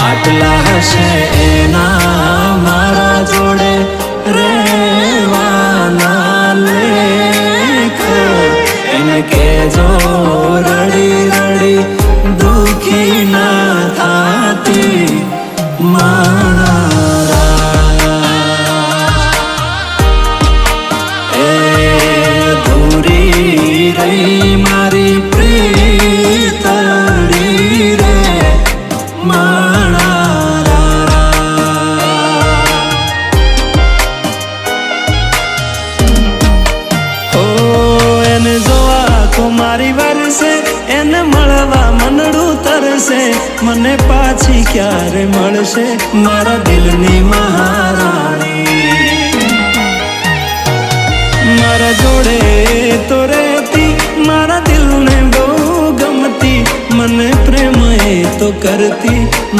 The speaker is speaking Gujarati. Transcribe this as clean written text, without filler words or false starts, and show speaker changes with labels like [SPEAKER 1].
[SPEAKER 1] આટલા હશે એના મારા જોડે રેવાના લેખ એને કેજો રડી રડી દુખી ના થાતી મારા એ ધૂરી રહી મારી પ્રીતડી રે મારી વરસે એને મળવા મનડું તરસે મને પાછી ક્યારે મળશે મારા દિલની મહારાણી મારા જોડે તો રહેતી મારા દિલને બહુ ગમતી મને પ્રેમ એ તો કરતી